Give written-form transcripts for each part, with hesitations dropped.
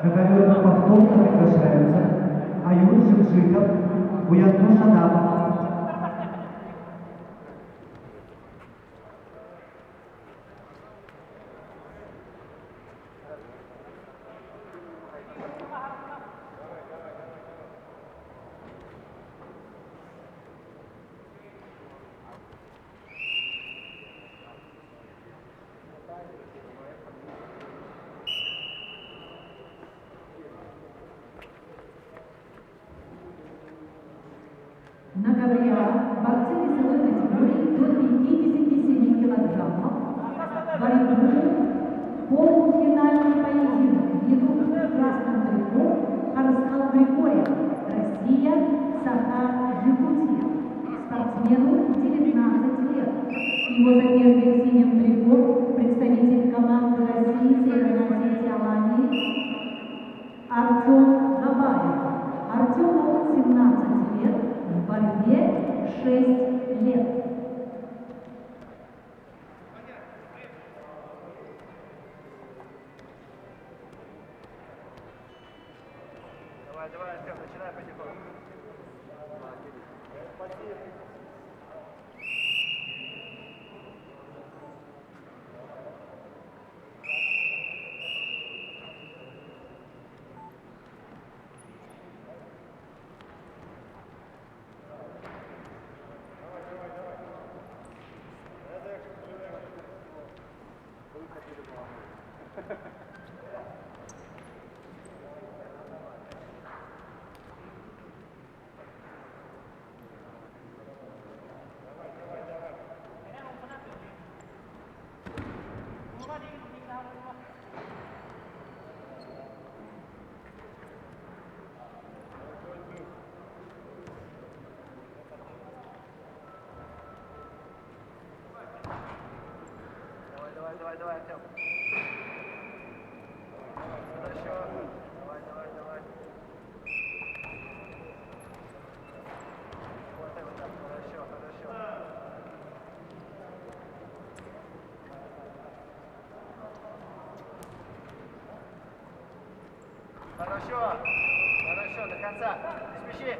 Договор повторно приглашается Аюн Шевчиков, Уянту Шадапов. Многовея борцы весовой категории до 57 килограммов. Борьбу полуфинальный поединок ведут в красном трико Хараскал Григорий, Россия, Саха, Якутия. Спортсмену 19 лет. Его соперник в синем трико представитель команды России Северной Осетии Алании Артем Габаев. Артему 17 лет. В борьбе 6 лет. Давай, Артем, начинай потихоньку. Давай, Артем. Хорошо. Давай. Вот так, хорошо. Хорошо, до конца. Не спеши.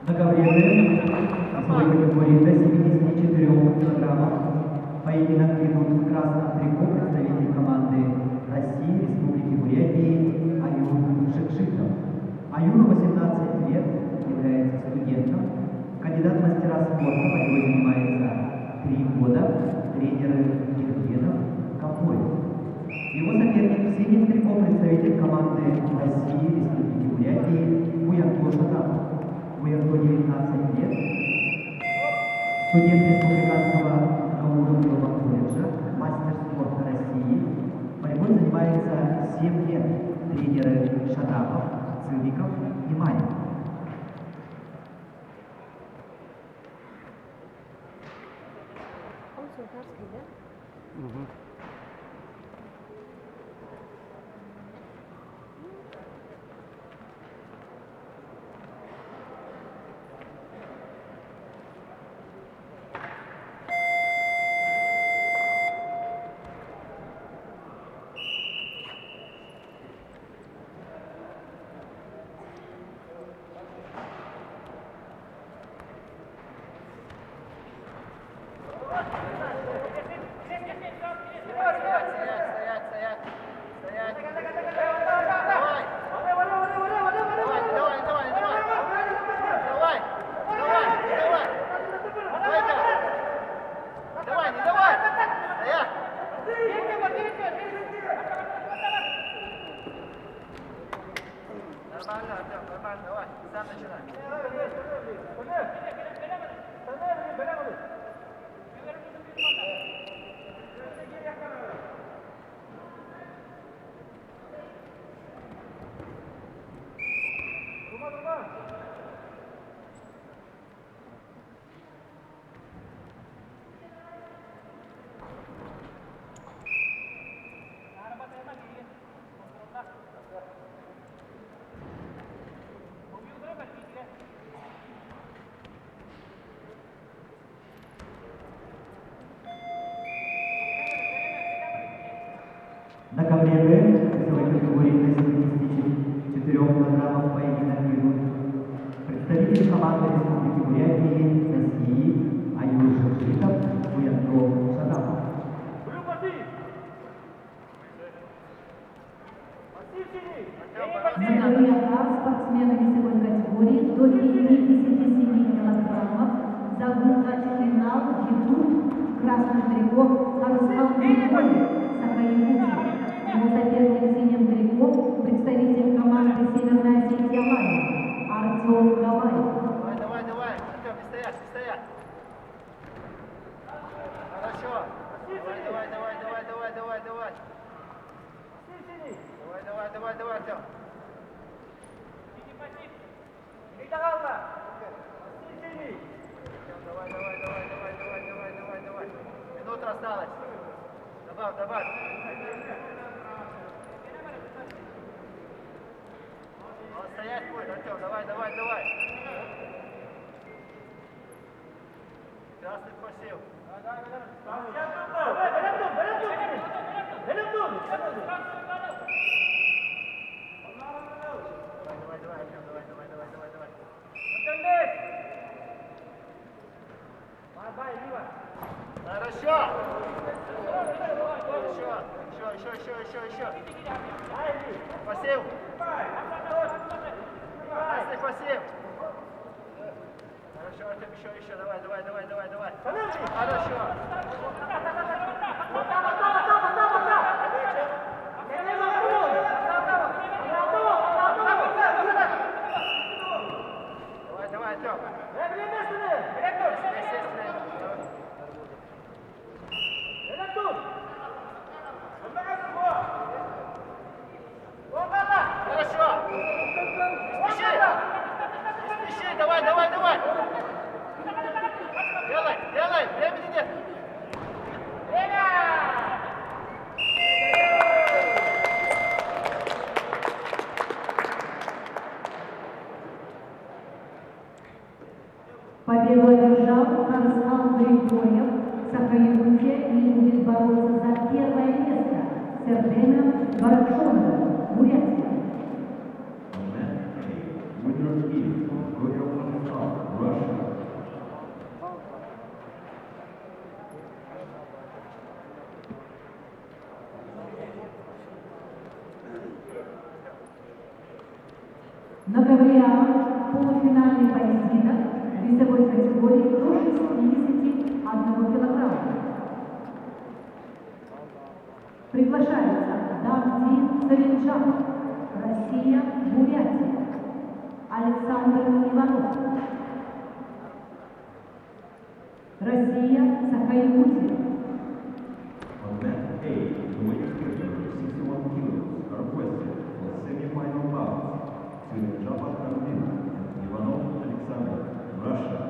Договоренные весовой категории до 74 килограммов. Поединок ведут в красном трико представитель команды России, Республики Бурятии Аюн Шекшитов. Аюну 18 лет, является студентом, кандидат в мастера спорта, борьбой занимается 3 года, тренер Евгенов Капоев. Его соперник в синем трико представитель команды России, Республики Бурятии Уянту Шадапов. Уянту 19 лет, студент Республиканского уровневого колледжа, мастер спорта России. Борьбой занимается 7 лет. Тренеры Шадапов, Цивиков и Маев. Он султанский, да? Угу. Нормально, давай, сам начинай. На ковре Б весовой категории до 74 килограммов поединок идут представители команды Республики Бурятии, России, Аюр Шевчиков, Буянков, Шадапов. На ковре А спортсмены весовой категории до 57 килограммов зовут в финал ведут красным трико Харускал Григорий Сахаевучи. Его соперник в синем трико представитель команды Северная Осетия Лайна Артем Гаваев. Давай, давай, давай. Артем, не стоять, не стоять. Хорошо. Давай, давай, давай, давай, давай, давай, давай. Давай, давай, давай, давай, Артем. Давай, давай, давай, давай, давай, давай, давай, давай. Минута осталась. Добавь, добавь. Вот стоять будет, Артем, давай, давай, давай. Красный посыл. Давай, давай, Артем, давай, давай, давай, давай, давай. Хорошо. Хорошо. Еще. Посыл. Красный посыл. Хорошо, Артем, еще. Давай. Хорошо. Давай, Артем. Хорошо. Не спеши, давай. Делай, времени нет. Победу одержал Харускал Григорьев Сахаевучи и будет бороться за первое место с Эрденом Баракшоновым, Бурятия. Winner is Guryo Harускal, Russia. На ковре А полуфинальный поединок весовой категории до 61 килограмма. Приглашается Дамдин Салинджан, Россия, Бурятия, Александр Иванов, Россия, Сахаевучи. On mat A, the weight category 61 kilos are requested for semi-final bouts to Jabat Kardin and Ivanov Alexander, Russia.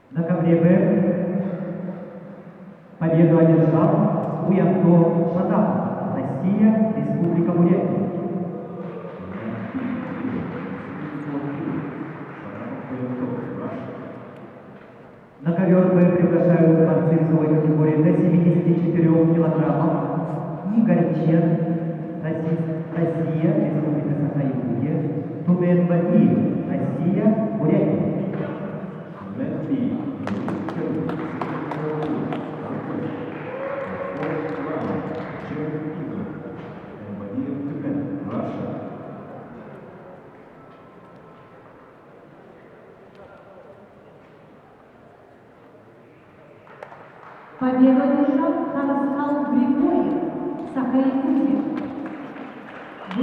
На ковре Б победу одержал Буянков Шадапов, Россия, Республика Бурятия. На ковер Б приглашаются борцы весовой категории до 74 килограммов. Игорь Чен, Россия, Республика Саха-Якутия. Тумен Бакиев, Россия, Бурятия. Mat B, the weight category 64 kilos are requested for 4th round, Cherry Eagle and Badiev Tumen, Russia. Победу одержал Харускал Григорьев Сахаевучи,